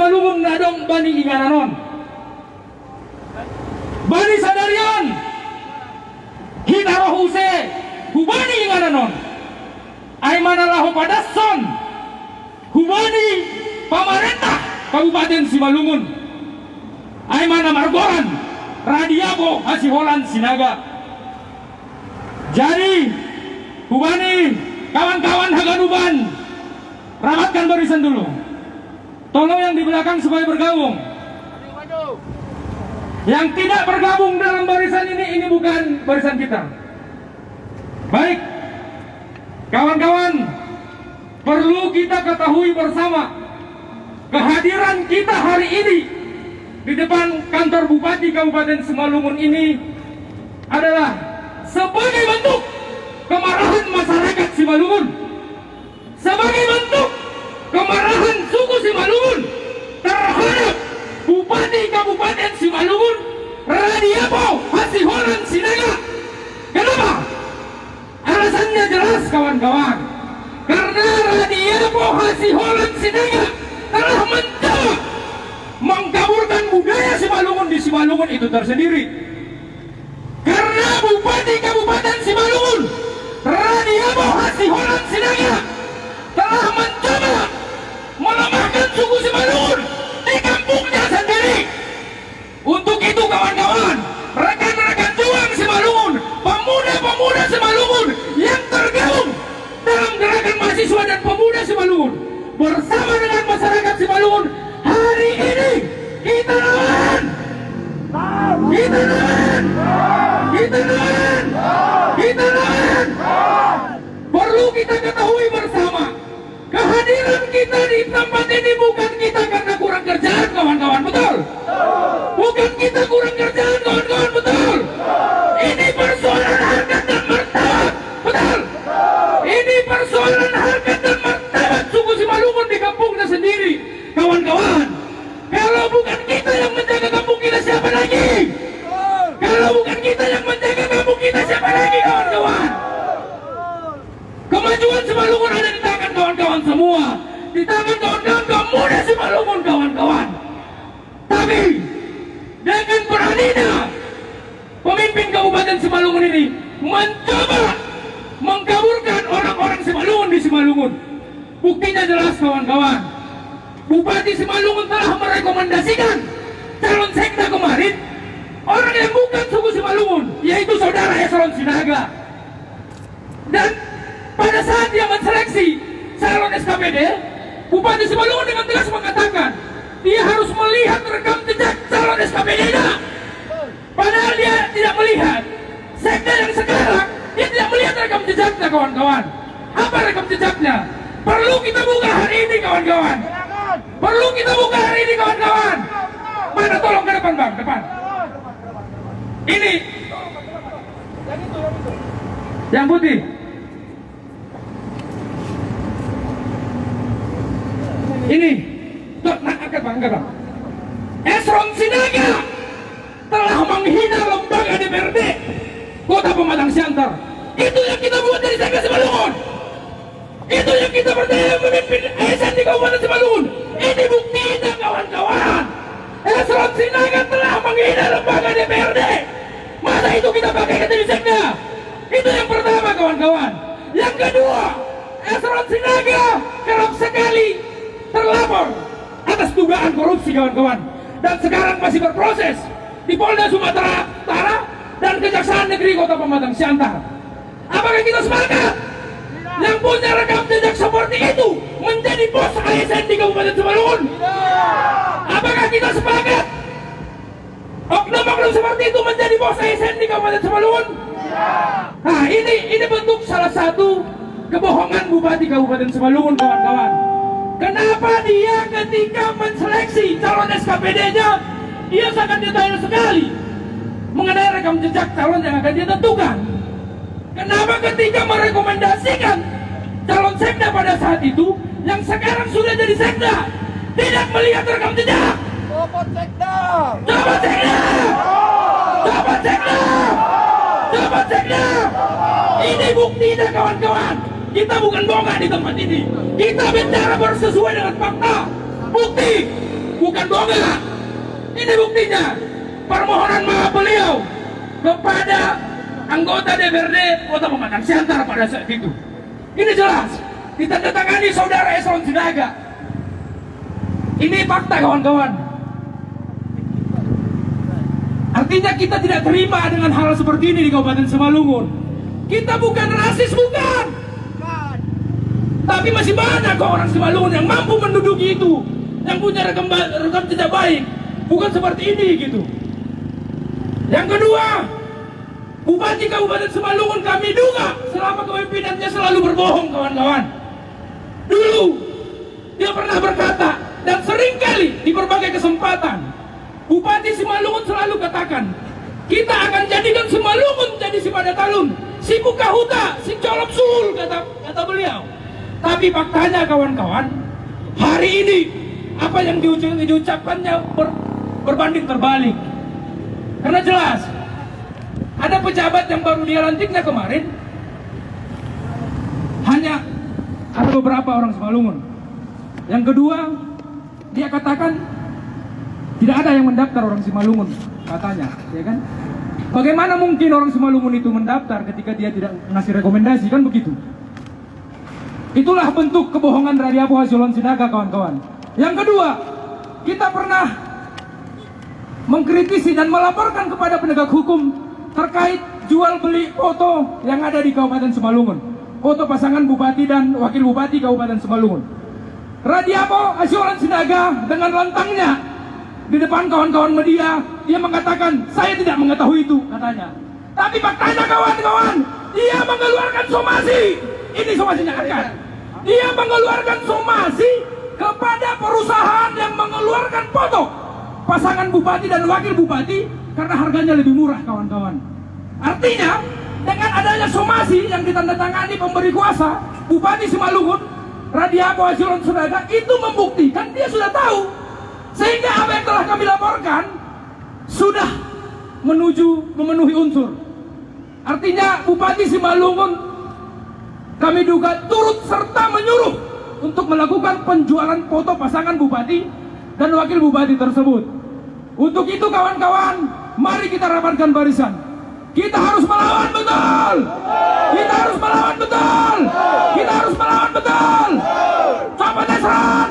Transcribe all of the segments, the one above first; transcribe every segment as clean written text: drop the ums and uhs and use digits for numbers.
Simalungun nadong bani ingananon. Bani sadarian hitaro huse hubani ingananon. Ay manalaho padason hubani pamarentah Kabupaten Simalungun. Ay mana margoran Radiabo Hasiholan Sinaga. Jadi hubani kawan-kawan Haganuban, ramatkan barisan dulu. Tolong yang di belakang supaya bergabung. Yang tidak bergabung dalam barisan ini bukan barisan kita. Baik, kawan-kawan, perlu kita ketahui bersama, kehadiran kita hari ini di depan kantor Bupati Kabupaten Simalungun ini adalah sebagai bentuk kemarahan masyarakat Simalungun, sebagai bentuk kemarahan suku Simalungun terhadap Bupati Kabupaten Simalungun Radiabo Hasiholan Sinaga. Kenapa? Alasannya jelas kawan-kawan. Karena Radiabo Hasiholan Sinaga telah mencoba mengkaburkan budaya Simalungun di Simalungun itu tersendiri. Karena Bupati Kabupaten Simalungun Radiabo Hasiholan Sinaga telah mencoba melemahkan suku Simalungun di kampungnya sendiri. Untuk itu kawan-kawan, rekan-rekan juang Simalungun, pemuda-pemuda Simalungun yang tergabung dalam gerakan mahasiswa dan pemuda Simalungun bersama dengan masyarakat Simalungun, hari ini kita lawan, kita lawan, kita lawan, kita lawan. Perlu kita ketahui bersama, kehadiran kita di tempat ini bukan kita karena kurang kerjaan kawan-kawan, betul? Bukan kita kurang kerjaan kawan-kawan, betul? Ini persoalan harkat dan martabat, betul? Ini persoalan harkat dan martabat suku Simalungun di kampungnya sendiri, kawan-kawan. Kalau bukan kita yang menjaga kampung kita, siapa lagi? Kalau bukan kita yang menjaga kampung kita, siapa lagi kawan-kawan? Kemajuan Simalungun ada di tangan kawan-kawan semua, di tangan kawan-kawan pemuda Simalungun kawan-kawan. Tapi dengan beraninya pemimpin Kabupaten Simalungun ini mencoba mengkaburkan orang-orang Simalungun di Simalungun. Buktinya jelas kawan-kawan. Bupati Simalungun telah merekomendasikan calon sekda kemarin orang yang bukan suku Simalungun, yaitu saudara Eselon Sinaga. Dan pada saat dia menseleksi calon SKPD, Bupati Simalungun dengan tegas mengatakan dia harus melihat rekam jejak calon SKPD-nya. Padahal dia tidak melihat. Sekda yang sekarang, dia tidak melihat rekam jejaknya kawan-kawan. Apa rekam jejaknya? Perlu kita buka hari ini kawan-kawan. Perlu kita buka hari ini kawan-kawan. Mana tolong ke depan bang, depan. Ini yang putih. Ini tuh, nah, angkat bang. Eselon Sinaga telah menghina lembaga DPRD Kota Pematang Siantar. Itu yang kita buat dari Sekda Simalungun. Itu yang kita berdaya memimpin ASN di Kabupaten Simalungun. Ini buktinya kawan-kawan. Eselon Sinaga telah menghina lembaga DPRD. Masa itu kita pakai ke Sekda? Itu yang pertama kawan-kawan. Yang kedua, Eselon Sinaga kerap sekali terlapor atas dugaan korupsi kawan-kawan, dan sekarang masih berproses di Polda Sumatera Utara dan Kejaksaan Negeri Kota Pematang Siantar. Apakah kita sepakat yang punya rekam jejak seperti itu menjadi bos ASN di Kabupaten Simalungun? Apakah kita sepakat oknum-oknum seperti itu menjadi bos ASN di Kabupaten Simalungun? Nah, ini bentuk salah satu kebohongan Bupati Kabupaten Simalungun kawan-kawan. Kenapa dia ketika menseleksi calon SKPD-nya, dia sangat detail sekali mengenai rekam jejak calon yang akan dia tentukan. Kenapa ketika merekomendasikan calon sekda pada saat itu, yang sekarang sudah jadi sekda, tidak melihat rekam jejak? Copot sekda! Copot sekda! Copot sekda! Copot sekda! Ini buktinya kawan-kawan. Kita bukan bongkar di tempat ini. Kita bicara bersesuai dengan fakta. Bukti bukan bonga. Ini buktinya. Permohonan maaf beliau kepada anggota DPRD Kota Pematang Siantar pada saat itu. Ini jelas ditandatangani saudara Eselon Sinaga. Ini fakta kawan-kawan. Artinya kita tidak terima dengan hal seperti ini di Kabupaten Simalungun. Kita bukan rasis, bukan. Tapi masih banyak kok orang Simalungun yang mampu menduduki itu, yang punya rekam jejak baik, bukan seperti ini gitu. Yang kedua, Bupati Kabupaten Simalungun kami duga selama kepemimpinannya selalu berbohong kawan-kawan. Dulu dia pernah berkata dan seringkali di berbagai kesempatan Bupati Simalungun selalu katakan, kita akan jadikan Simalungun jadi si Padatalun, si Bukahuta, si Colop Sul, kata beliau. Tapi faktanya kawan-kawan, hari ini apa yang diucapkannya berbanding terbalik. Karena jelas ada pejabat yang baru dia lantiknya kemarin, hanya ada beberapa orang Simalungun. Yang kedua, dia katakan tidak ada yang mendaftar orang Simalungun, katanya, ya kan? Bagaimana mungkin orang Simalungun itu mendaftar ketika dia tidak ngasih rekomendasi, kan begitu? Itulah bentuk kebohongan Radiapo Eselon Sinaga, kawan-kawan. Yang kedua, kita pernah mengkritisi dan melaporkan kepada penegak hukum terkait jual beli foto yang ada di Kabupaten Simalungun, foto pasangan Bupati dan Wakil Bupati Kabupaten Simalungun. Radiapo Eselon Sinaga dengan lantangnya di depan kawan-kawan media, dia mengatakan, saya tidak mengetahui itu, katanya. Tapi faktanya kawan-kawan, dia mengeluarkan somasi. Ini somasinya akan. Dia mengeluarkan somasi kepada perusahaan yang mengeluarkan foto pasangan Bupati dan Wakil Bupati karena harganya lebih murah, kawan-kawan. Artinya, dengan adanya somasi yang ditandatangani pemberi kuasa Bupati Simalungun, Radiapo Eselon Sinaga, itu membuktikan dia sudah tahu. Sehingga apa yang telah kami laporkan sudah memenuhi unsur. Artinya Bupati Simalungun kami duga turut serta menyuruh untuk melakukan penjualan foto pasangan Bupati dan Wakil Bupati tersebut. Untuk itu kawan-kawan, mari kita rapatkan barisan. Kita harus melawan betul. Kita harus melawan betul. Kita harus melawan betul. Copot Eselon.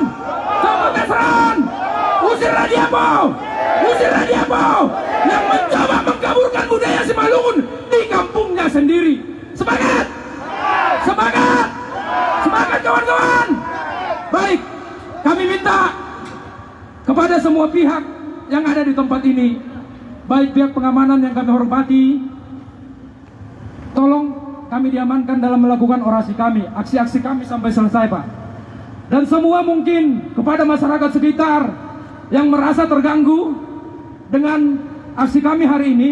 Copot Eselon. Usir Radiapo. Usir Radiapo yang mencoba mengkaburkan budaya Simalungun di kampungnya sendiri. Semangat. Semangat. Semangat kawan-kawan. Baik, kami minta kepada semua pihak yang ada di tempat ini, baik pihak pengamanan yang kami hormati, tolong kami diamankan dalam melakukan orasi kami, aksi-aksi kami sampai selesai, Pak. Dan semua mungkin kepada masyarakat sekitar yang merasa terganggu dengan aksi kami hari ini,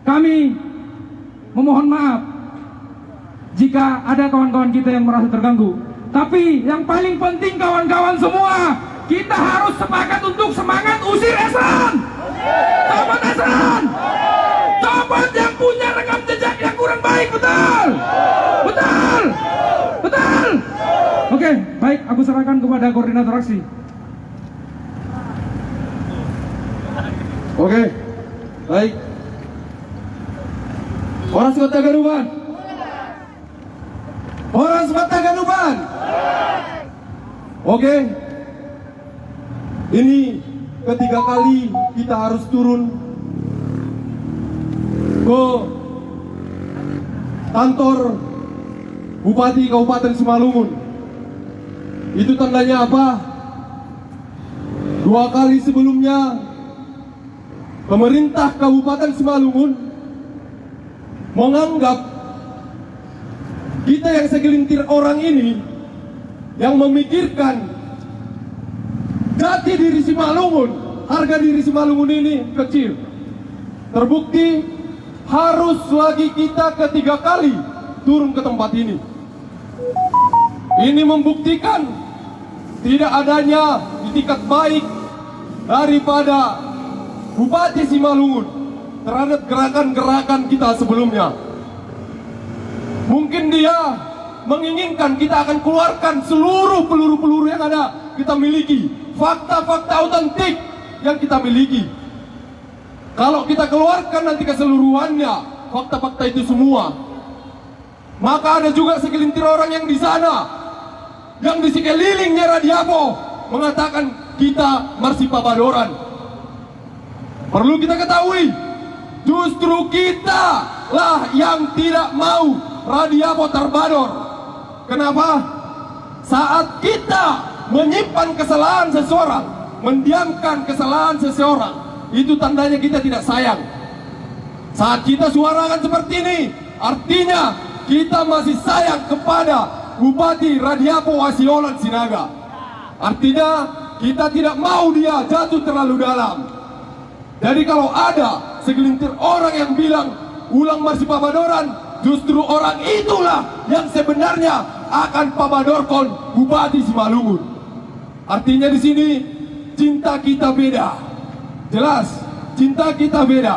kami memohon maaf jika ada kawan-kawan kita yang merasa terganggu. Tapi yang paling penting kawan-kawan semua, kita harus sepakat untuk semangat usir Eselon. Copot Eselon. Copot yang punya rekam jejak yang kurang baik, betul. Betul. Betul. Oke, baik, aku serahkan kepada koordinator aksi. Oke, baik. Orang Kota Ganuban. Orang Kota Ganuban. Oke. Ini ketiga kali kita harus turun ke kantor Bupati Kabupaten Simalungun. Itu tandanya apa? 2 kali sebelumnya pemerintah Kabupaten Simalungun menganggap kita yang segelintir orang ini yang memikirkan jati diri Simalungun, harga diri Simalungun ini kecil. Terbukti harus lagi kita ketiga kali turun ke tempat ini. Ini membuktikan tidak adanya itikat baik daripada Bupati Simalungun terhadap gerakan-gerakan kita sebelumnya. Mungkin dia menginginkan kita akan keluarkan seluruh peluru-peluru yang ada kita miliki, fakta-fakta otentik yang kita miliki. Kalau kita keluarkan nanti keseluruhannya, fakta-fakta itu semua, maka ada juga segelintir orang yang di sana, yang di sekelilingnya Radiapo, mengatakan kita Marsipabadoran. Perlu kita ketahui, justru kita lah yang tidak mau Radiapo terbador. Kenapa? Saat kita menyimpan kesalahan seseorang, mendiamkan kesalahan seseorang, itu tandanya kita tidak sayang. Saat kita suarakan seperti ini, artinya kita masih sayang kepada Bupati Radiapo Wasiolan Sinaga. Artinya kita tidak mau dia jatuh terlalu dalam. Jadi kalau ada segelintir orang yang bilang ulang Marsipabadoran, justru orang itulah yang sebenarnya akan pabadorkon Bupati Simalungun. Artinya di sini cinta kita beda. Jelas, cinta kita beda.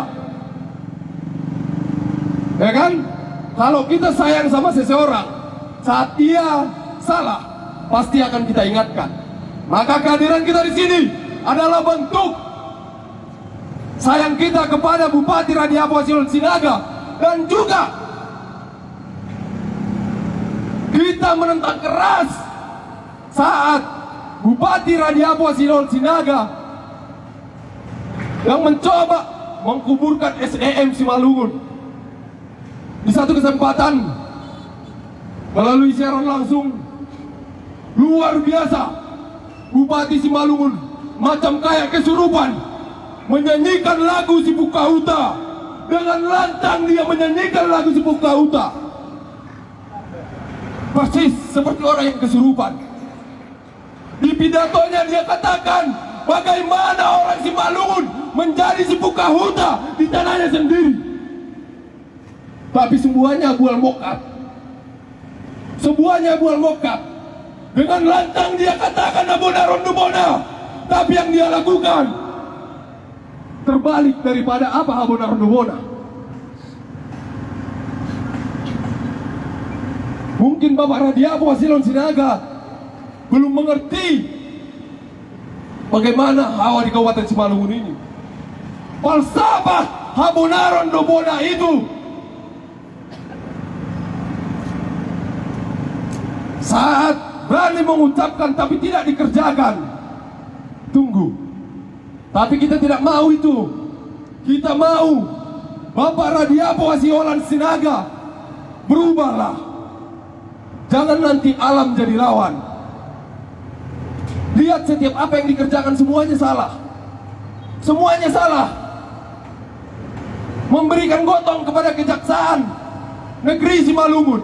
Ya kan? Kalau kita sayang sama seseorang, saat dia salah, pasti akan kita ingatkan. Maka kehadiran kita di sini adalah bentuk sayang kita kepada Bupati Radiapo Wasiolan Sinaga, dan juga kita menentang keras saat Bupati Radiapo Wasiolan Sinaga yang mencoba mengkuburkan SDM Simalungun. Di satu kesempatan melalui siaran langsung, luar biasa, Bupati Simalungun macam kayak kesurupan menyanyikan lagu Sipukauta. Dengan lantang dia menyanyikan lagu Sipukauta, persis seperti orang yang kesurupan. Di pidatonya dia katakan bagaimana orang Simalungun menjadi Sipukauta di tanahnya sendiri. Tapi semuanya bual mokap. Semuanya bual mokap. Dengan lantang dia katakan Abona Rondubona, tapi yang dia lakukan terbalik daripada apa Abona Rondubona. Mungkin Bapak Radiapo Wasiolan Sinaga belum mengerti bagaimana hawa di Kabupaten Simalungun ini. Falsafah Abona Rondubona itu saat berani mengucapkan tapi tidak dikerjakan, tunggu. Tapi kita tidak mau itu. Kita mau Bapak Radiapo Wasiolan Sinaga berubahlah. Jangan nanti alam jadi lawan. Lihat setiap apa yang dikerjakan semuanya salah. Semuanya salah. Memberikan gotong kepada Kejaksaan Negeri Simalungun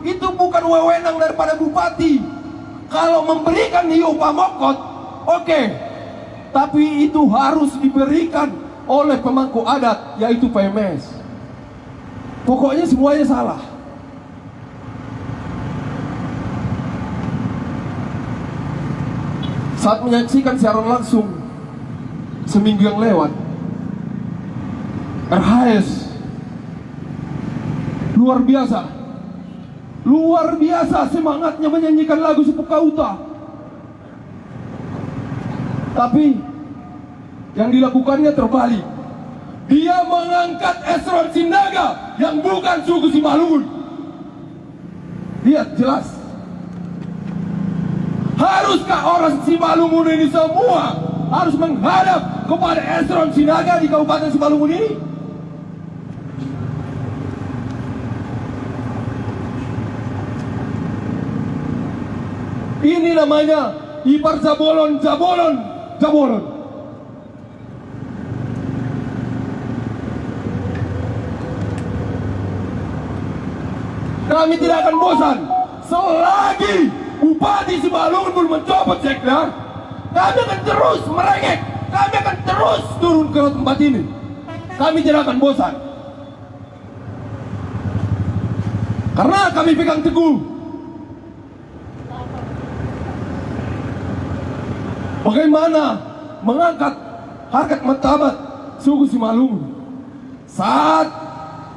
itu bukan wewenang daripada bupati. Kalau memberikan hiu pamokot, oke. Tapi itu harus diberikan oleh pemangku adat, yaitu PMS. Pokoknya semuanya salah. Saat menyaksikan siaran langsung seminggu yang lewat, RHS luar biasa semangatnya menyanyikan lagu Sipukauta. Tapi yang dilakukannya terbalik. Dia mengangkat Esron Sinaga yang bukan suku Simalungun. Lihat jelas. Haruskah orang Simalungun ini semua harus menghadap kepada Esron Sinaga di Kabupaten Simalungun ini? Ini namanya ipar jabolon. Kami tidak akan bosan selagi Bupati Simalungun belum mencopot sekda. Kami akan terus merengek. Kami akan terus turun ke tempat ini. Kami tidak akan bosan. Karena kami pegang teguh bagaimana mengangkat harkat martabat suku Simalungun. Saat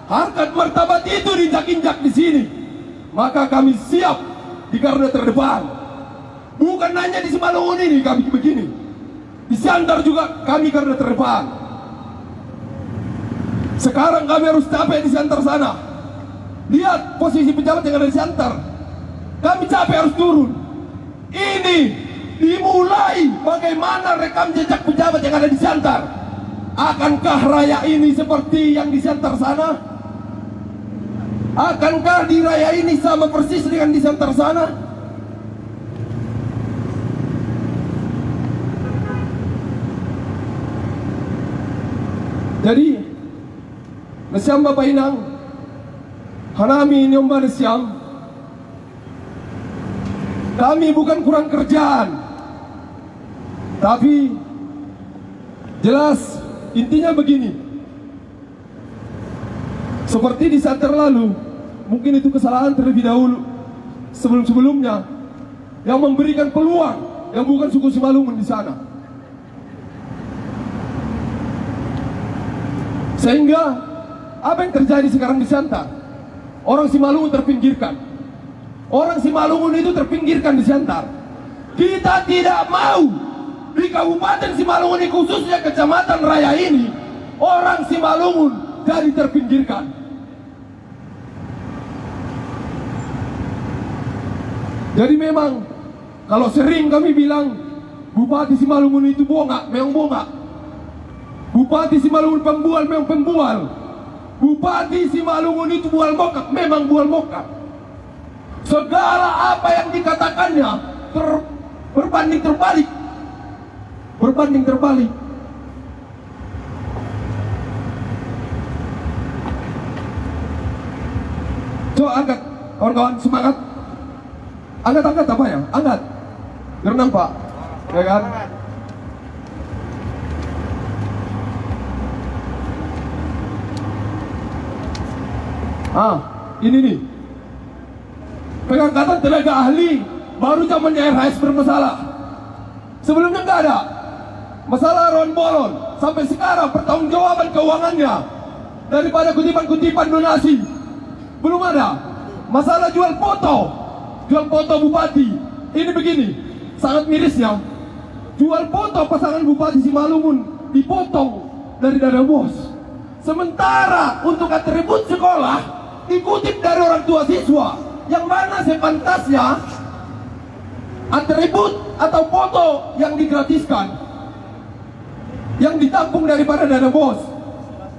harkat martabat itu dijak-injak di sini, maka kami siap di garda terdepan. Bukan hanya di Simalungun ini kami begini, Disantar juga kami karena terbang. Sekarang kami harus capek disantar sana. Lihat posisi pejabat yang ada di Siantar. Kami capek harus turun. Ini dimulai bagaimana rekam jejak pejabat yang ada di Siantar. Akankah raya ini seperti yang di Siantar sana? Akankah di raya ini sama persis dengan di Siantar sana? Jadi Nasiam Bapak Inang, hanami nyomba Nasiam. Kami bukan kurang kerjaan, tapi jelas intinya begini. Seperti di saat terlalu, mungkin itu kesalahan terlebih dahulu sebelum-sebelumnya yang memberikan peluang yang bukan suku Simalungun di sana. Sehingga apa yang terjadi sekarang di Siantar? Orang Simalungun terpinggirkan. Orang Simalungun itu terpinggirkan di Siantar. Kita tidak mau di Kabupaten Simalungun ini, khususnya Kecamatan Raya ini, orang Simalungun jadi terpinggirkan. Jadi memang kalau sering kami bilang Bupati Simalungun itu bongak, memang bongak. Bupati Simalungun pembual, memang pembual. Bupati Simalungun itu bual mokak, memang bual mokak. Segala apa yang dikatakannya berbanding terbalik. Berbanding terbalik. Coba angkat, kawan-kawan, semangat. Angkat apa ya? Angkat. Biar nampak, ya kan? Ini nih pengangkatan tenaga ahli baru zamannya RHS bermasalah. Sebelumnya nggak ada masalah ron bolon. Sampai sekarang pertanggungjawaban keuangannya daripada kutipan-kutipan donasi belum ada. Masalah jual foto bupati. Ini begini, sangat mirisnya, jual foto pasangan Bupati Simalungun dipotong dari dana bos. Sementara untuk atribut sekolah dikutip dari orang tua siswa, yang mana sepantasnya atribut atau foto yang digratiskan, yang ditampung daripada dana bos.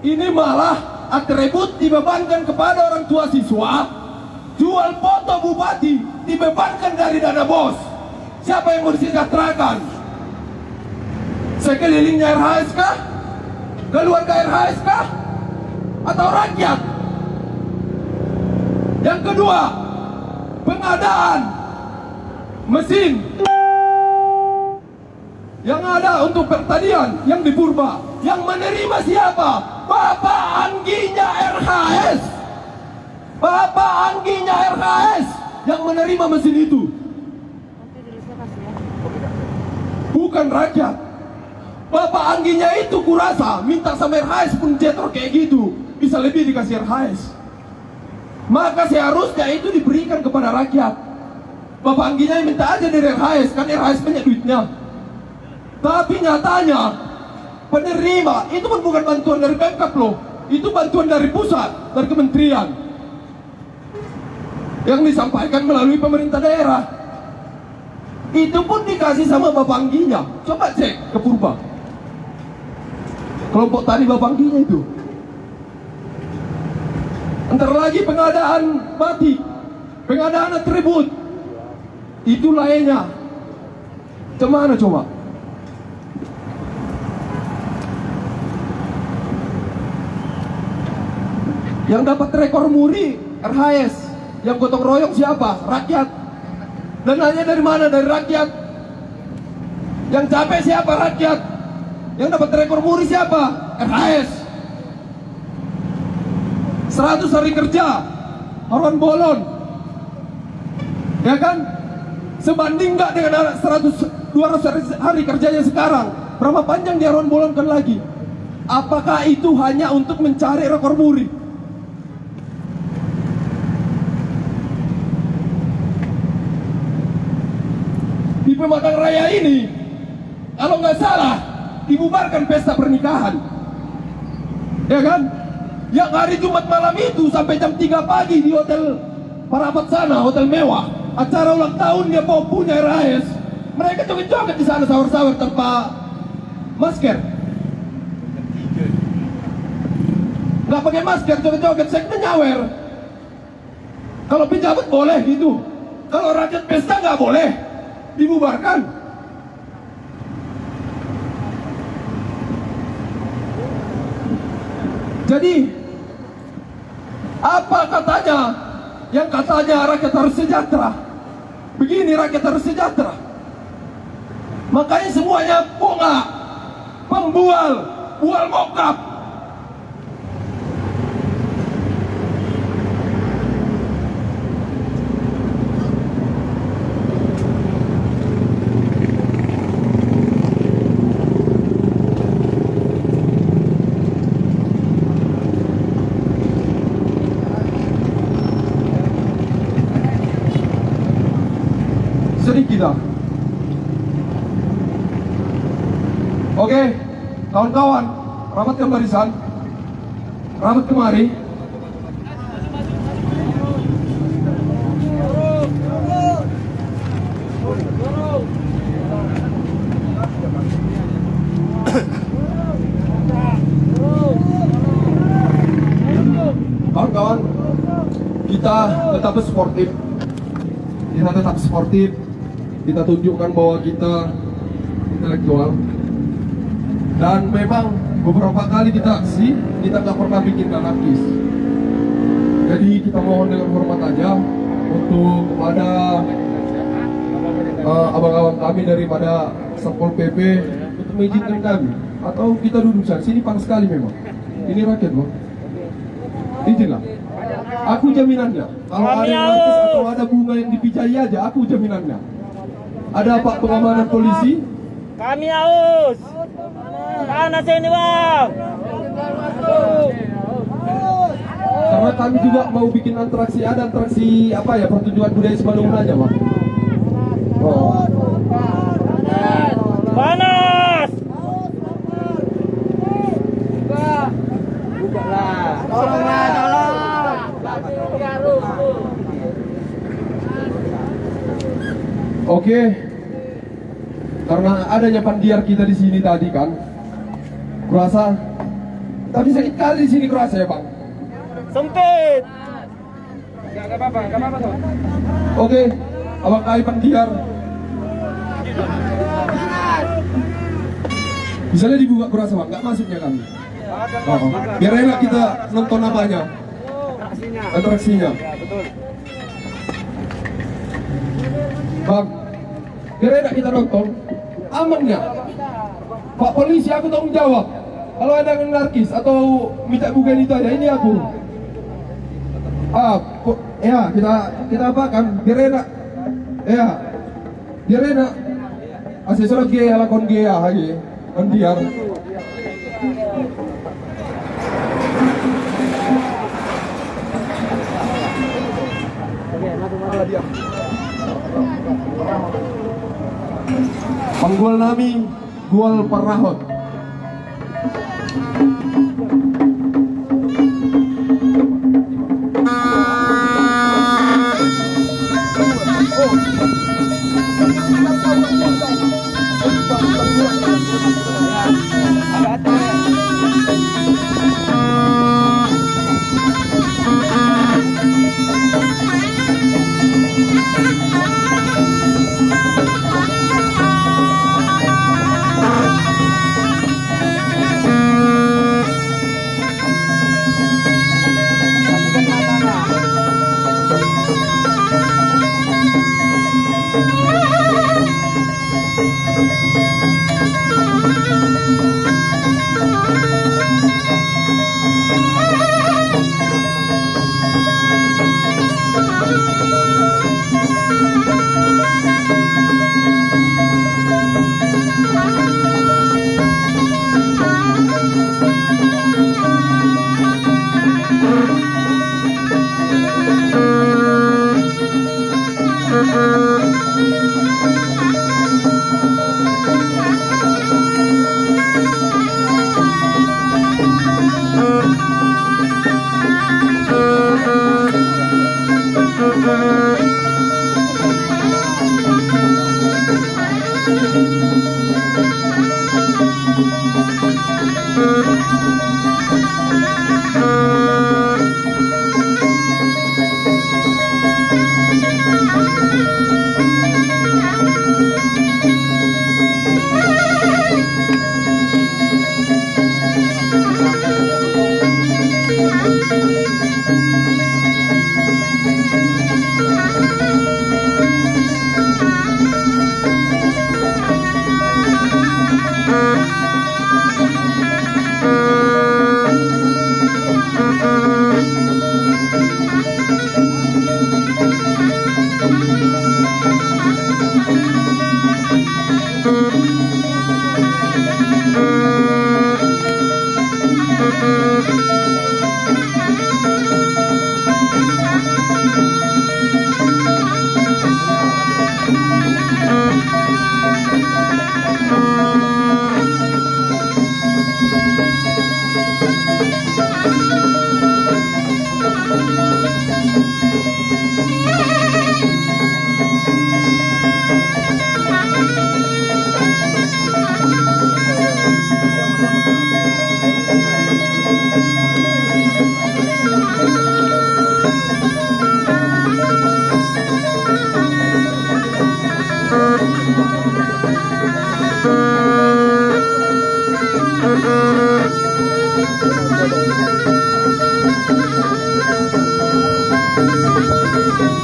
Ini malah atribut dibebankan kepada orang tua siswa, jual foto bupati dibebankan dari dana bos. Siapa yang mau disejahterakan? Sekelilingnya RHS kah? Keluarga RHS kah? Atau rakyat? Yang kedua, pengadaan mesin yang ada untuk pertanian yang di Purba, yang menerima siapa? Bapak Angginya RHS. Bapak Angginya RHS yang menerima mesin itu, bukan rakyat. Bapak Angginya itu kurasa minta sama RHS pun jetor kayak gitu, bisa lebih dikasih RHS. Maka seharusnya itu diberikan kepada rakyat. Bapak Angginya minta aja dari RHS, kan RHS banyak duitnya. Tapi nyatanya penerima itu pun bukan bantuan dari Pemkab loh, itu bantuan dari pusat, dari kementerian, yang disampaikan melalui pemerintah daerah. Itu pun dikasih sama Bapak Angginya. Coba cek ke Purba, kelompok tani Bapak Angginya itu. Antara lagi pengadaan batik, pengadaan atribut, itu lainnya. Kemana coba? Yang dapat rekor muri RHS, yang gotong royong siapa? Rakyat. Dananya dari mana? Dari rakyat. Yang capek siapa? Rakyat. Yang dapat rekor muri siapa? RHS. 100 hari kerja Harwan Bolon, ya kan? Sebanding nggak dengan 200 hari kerjanya sekarang? Berapa panjang dia Harwan Bolonkan lagi? Apakah itu hanya untuk mencari rekor muri? Di Pematang Raya ini kalau nggak salah dibubarkan pesta pernikahan, ya kan? Yang hari Jumat malam itu sampai jam 3 pagi di hotel Parapat sana, hotel mewah, acara ulang tahunnya punya RAS. Mereka joget-joget di sana sahur-sahur tanpa masker. Nggak pakai masker, joget-joget, sekte nyawer. Kalau pejabat boleh gitu, kalau rakyat pesta nggak boleh, dibubarkan. Jadi apa katanya? Yang katanya rakyat harus sejahtera. Begini rakyat harus sejahtera. Makanya semuanya bunga, pembual, bual mokap. Sedih kita. Oke, kawan-kawan, rapat ke barisan, rapat kemari. Kawan-kawan, kita tetap sportif. Kita tetap sportif. Kita tunjukkan bahwa kita intelektual. Dan memang beberapa kali kita aksi, kita nggak pernah bikin anarkis. Jadi kita mohon dengan hormat aja untuk kepada abang-abang kami daripada Satpol PP untuk mengizinkan kami. Atau kita duduk sana, sini panas sekali memang. Ini rakyat bang. Izinlah. Aku jaminannya. Kalau ada anarkis atau ada bunga yang dipijai aja, aku jaminannya. Ada Pak pengamanan polisi. Kami haus. Panas ini bang. Karena kami juga mau bikin atraksi, ada atraksi apa ya, pertunjukan budaya Simalungun aja bang. Oh. Panas. Buka lah. Tolonglah, tolong. Oke, karena adanya pandiar kita di sini tadi kan, kurasa tadi sakit kali di sini kurasa ya bang. Sempit. Gak apa-apa tuh. Oke, abang kali pandiar. Misalnya dibuka kurasa bang, nggak masuknya kami. Biar enak kita nonton apanya, atraksinya. Bang, biar enak kita nonton, aman nggak? Pak polisi, aku tanggung jawab. Kalau ada anarkis atau minta bukan itu aja, ini aku. Ya kita apa kan? Biar enak. Ya, biar enak. Asesor gaya lakon gaya lagi, biar. Panggul nami Gual Parahot.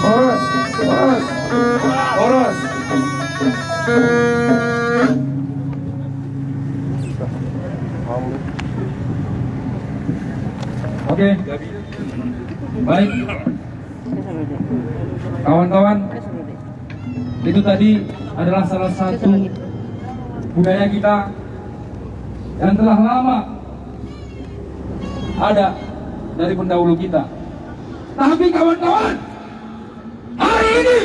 Poros, poros, poros. Oke, baik, kawan-kawan, itu tadi adalah salah satu budaya kita yang telah lama ada dari pendahulu kita. Tapi kawan-kawan, hari ini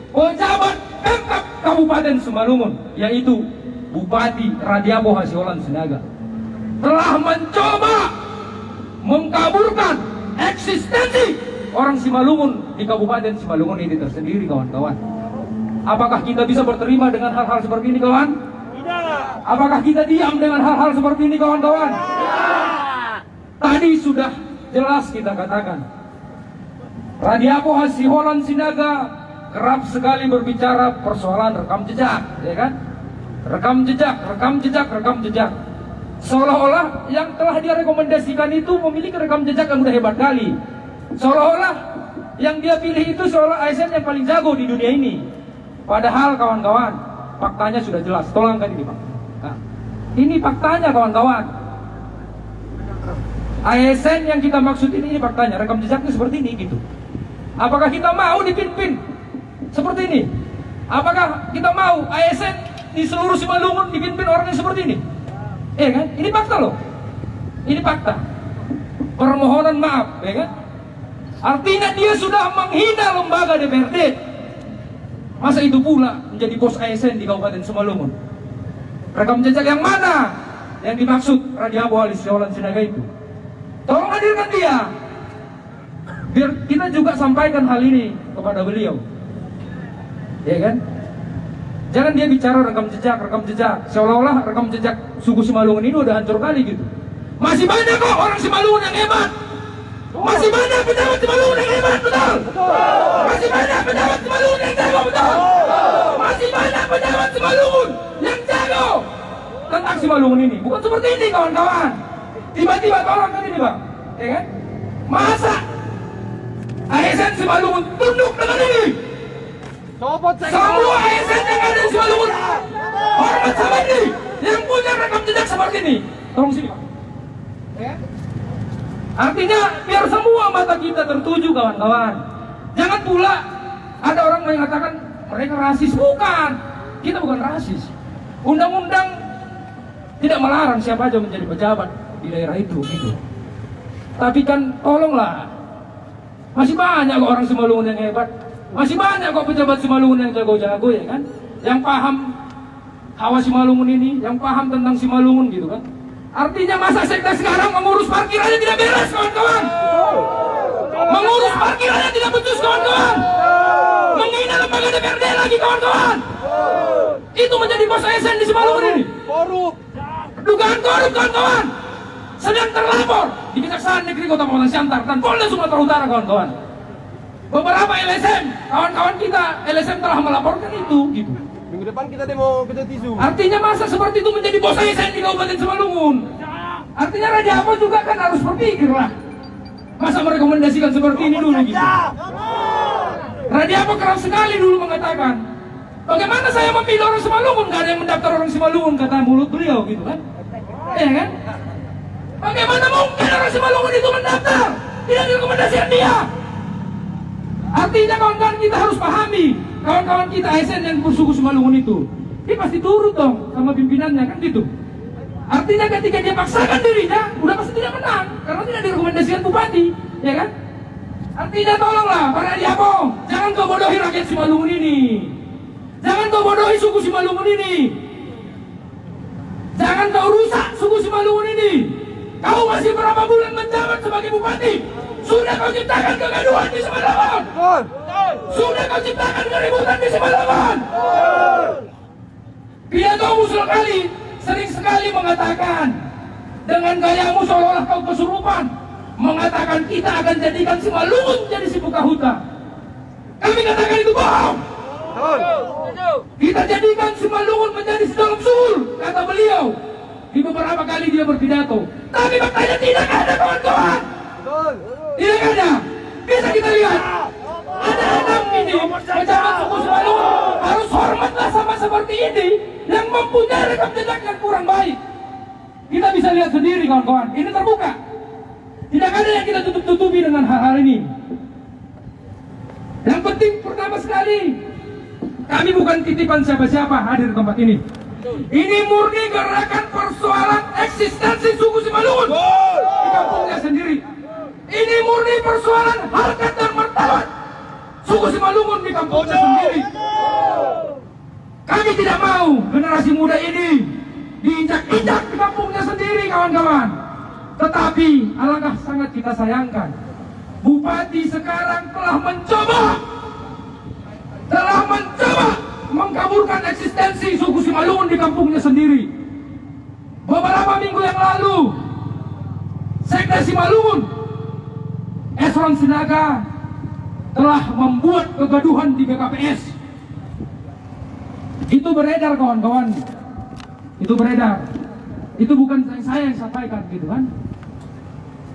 pejabat Pemkab Kabupaten Simalungun, yaitu Bupati Radiabo Hasiolan Sinaga, telah mencoba mengkaburkan eksistensi orang Simalungun di Kabupaten Simalungun ini tersendiri, kawan-kawan. Apakah kita bisa berterima dengan hal-hal seperti ini, kawan? Tidak. Apakah kita diam dengan hal-hal seperti ini, kawan-kawan? Tadi sudah jelas kita katakan, Radiabo Hasiolan Sinaga kerap sekali berbicara persoalan rekam jejak, ya kan? Rekam jejak, rekam jejak, rekam jejak. Seolah-olah yang telah dia rekomendasikan itu memiliki rekam jejak yang udah hebat kali. Seolah-olah yang dia pilih itu seolah ASN yang paling jago di dunia ini. Padahal kawan-kawan, faktanya sudah jelas. Tolong kan ini, Pak. Nah, ini faktanya, kawan-kawan. ASN yang kita maksud ini faktanya. Rekam jejaknya seperti ini, gitu. Apakah kita mau dipimpin seperti ini? Apakah kita mau ASN di seluruh Simalungun dipimpin orang yang seperti ini? Kan? Ini fakta loh. Ini fakta. Permohonan maaf, ya kan? Artinya dia sudah menghina lembaga DPRD. Masa itu pula menjadi bos ASN di Kabupaten Simalungun? Rekam jejak yang mana yang dimaksud Radiabo Hasiolan Sinaga itu? Tolong hadirkan dia, biar kita juga sampaikan hal ini kepada beliau, ya kan? Jangan dia bicara rekam jejak, seolah-olah rekam jejak suku Simalungun ini udah hancur kali gitu. Masih banyak kok orang Simalungun yang hebat. Masih banyak pejabat Simalungun yang hebat, betul? Masih banyak pejabat Simalungun yang jago, betul? Masih banyak pejabat Simalungun yang jago tentang Simalungun ini. Bukan seperti ini, kawan-kawan. Tiba-tiba tolong kan ini, Bang, ya kan? Masa ASN Simalungun tunduk dengan ini? Semua ASN yang ada di Simalungun hormat sama ini, yang punya rekam jejak seperti ini. Tolong sini, Pak. Ya? Artinya biar semua mata kita tertuju, kawan-kawan. Jangan pula ada orang yang mengatakan mereka rasis. Bukan, kita bukan rasis. Undang-undang tidak melarang siapa aja menjadi pejabat di daerah itu, gitu. Tapi kan tolonglah, masih banyak kok orang Simalungun yang hebat. Masih banyak kok pejabat Simalungun yang jago-jago, ya kan? Yang paham hawa Simalungun ini, yang paham tentang Simalungun, gitu kan? Artinya masa sekte sekarang mengurus parkirannya tidak beres, kawan-kawan. Mengurus parkirannya tidak becus, kawan-kawan. Menghina lembaga DPRD lagi, kawan-kawan. Itu menjadi bos ASN di Simalungun ini. Dugaan korup, kawan-kawan. Sedang terlapor di Kejaksaan Negeri Kota Pematang Siantar dan Polda Sumatera Utara, kawan-kawan. Beberapa LSM, kawan-kawan kita LSM telah melaporkan itu, gitu. Minggu depan kita demo kita tisu. Artinya masa seperti itu menjadi bos ASN di Kabupaten Simalungun? Artinya Radiabo juga kan harus berpikir lah. Masa merekomendasikan seperti ini dulu gitu? Radiapo keras sekali dulu mengatakan, bagaimana saya memilih orang Simalungun? Gak ada yang mendaftar orang Simalungun, kata mulut beliau gitu kan? Iya kan? Bagaimana mungkin orang Simalungun itu mendaftar? Tidak direkomendasikan dia. Artinya kawan-kawan kita harus pahami, kawan-kawan kita ASN yang bersuku Simalungun itu, dia pasti turut dong sama pimpinannya kan gitu. Artinya ketika dia paksakan dirinya, udah pasti tidak menang karena tidak direkomendasikan bupati, ya kan? Artinya tolonglah para Radiapo, jangan kau bodohi rakyat Simalungun ini, jangan kau bodohi suku Simalungun ini, jangan kau rusak suku Simalungun ini. Kau masih berapa bulan menjabat sebagai bupati? Sudah kau ciptakan kegaduhan di Simalungun. Sudah kau ciptakan keributan di Simalungun. Pidatomu sekali, sering sekali mengatakan dengan gayamu seolah-olah kau kesurupan, mengatakan kita akan jadikan Simalungun jadi si buka huta. Kami katakan itu bohong. Kita jadikan Simalungun menjadi sedalam sul, kata beliau di beberapa kali dia berpidato. Tapi faktanya tidak ada kawan-kawan. Tidak ada. Bisa kita lihat. Ada enam ini pejabat suku Simalungun harus hormatlah sama seperti ini yang mempunyai rekam jejak yang kurang baik. Kita bisa lihat sendiri kawan-kawan. Ini terbuka. Tidak ada yang kita tutup-tutupi dengan hal-hal ini. Yang penting pertama sekali, kami bukan titipan siapa-siapa hadir di tempat ini. Ini murni gerakan persoalan eksistensi suku Simalungun di kampungnya sendiri. Ini murni persoalan harkat dan martabat suku Simalungun di kampungnya sendiri. Kami tidak mau generasi muda ini diinjak-injak di kampungnya sendiri kawan-kawan. Tetapi alangkah sangat kita sayangkan, Bupati sekarang telah mencoba mengkaburkan eksistensi suku Simalungun di kampungnya sendiri. Beberapa minggu yang lalu, Sekda Simalungun, Esron Sinaga, telah membuat kegaduhan di BKPS. Itu beredar kawan-kawan. Itu beredar. Itu bukan saya yang sampaikan gitu kan.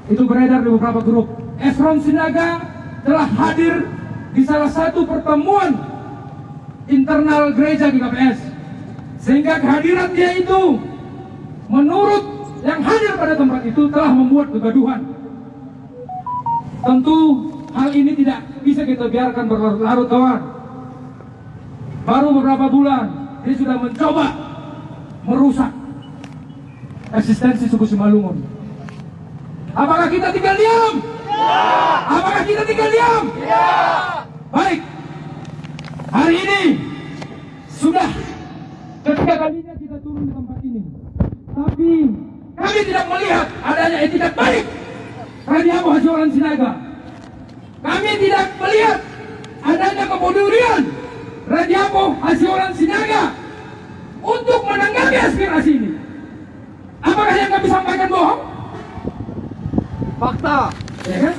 Itu beredar di beberapa grup. Esron Sinaga telah hadir di salah satu pertemuan internal gereja GKPS, sehingga kehadiran dia itu menurut yang hadir pada tempat itu telah membuat kegaduhan. Tentu hal ini tidak bisa kita biarkan berlarut-larut kawan. Baru beberapa bulan dia sudah mencoba merusak eksistensi suku Simalungun. Apakah kita tinggal diam? Apakah kita tinggal diam? Baik. Hari ini sudah ketiga kalinya kita turun di tempat ini. Tapi kami tidak melihat adanya etikat baik Radiapo Hasyolan Sinaga. Kami tidak melihat adanya kepedulian Radiapo Hasyolan Sinaga untuk menanggapi aspirasi ini. Apakah yang kami sampaikan bohong? Fakta. Ya kan?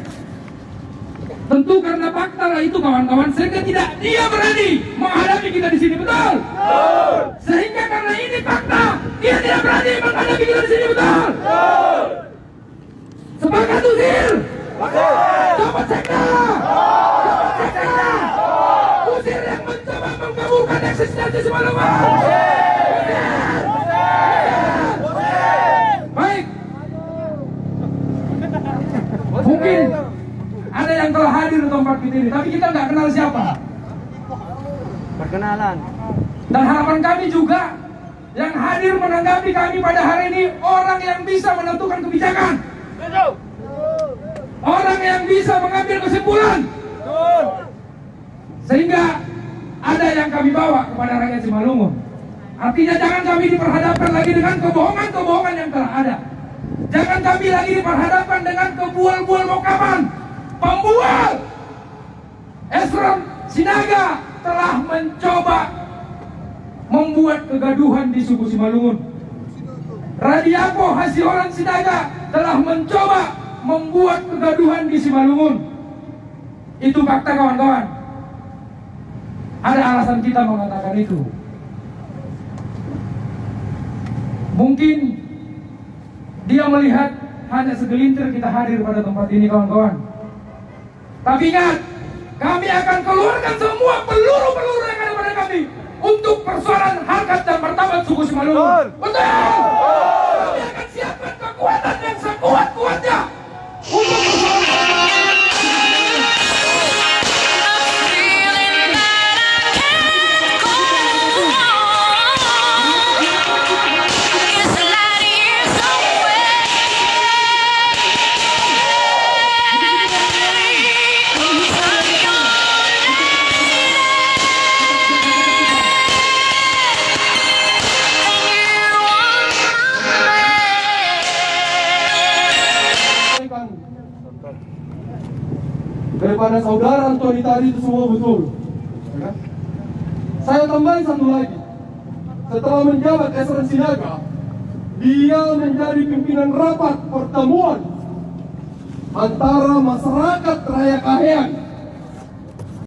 Tentu karena fakta lah itu kawan-kawan, sehingga tidak dia berani menghadapi kita di sini, betul? Sehingga karena ini fakta, dia tidak berani menghadapi kita di sini, betul? Sepakat usir. Copot sekda. Copot sekda. Usir yang mencoba mengkaburkan eksistensi Simalungun. Baik. Mungkin ada yang telah hadir di tempat kita ini, tapi kita nggak kenal siapa. Perkenalan. Dan harapan kami juga yang hadir menanggapi kami pada hari ini orang yang bisa menentukan kebijakan, orang yang bisa mengambil kesimpulan, sehingga ada yang kami bawa kepada rakyat Simalungun. Artinya jangan kami diperhadapkan lagi dengan kebohongan-kebohongan yang telah ada. Jangan kami lagi diperhadapkan dengan kebual-bual mokaman. Pembual Esron Sinaga telah mencoba membuat kegaduhan di suku Simalungun. Radiapo Hasyolan Sinaga telah mencoba membuat kegaduhan di Simalungun. Itu fakta kawan-kawan. Ada alasan kita mengatakan itu. Mungkin dia melihat hanya segelintir kita hadir pada tempat ini kawan-kawan. Tapi ingat, kami akan keluarkan semua peluru-peluru yang ada pada kami untuk persoalan harkat dan martabat suku Simalungun. Betul! Kami akan siapkan kekuatan yang sekuat-kuatnya untuk persoalan. Daripada saudara Antoni tadi itu semua betul, ya kan? Saya tambahin satu lagi. Setelah menjabat Esren Sinaga, dia menjadi pimpinan rapat pertemuan antara masyarakat Raya Kahean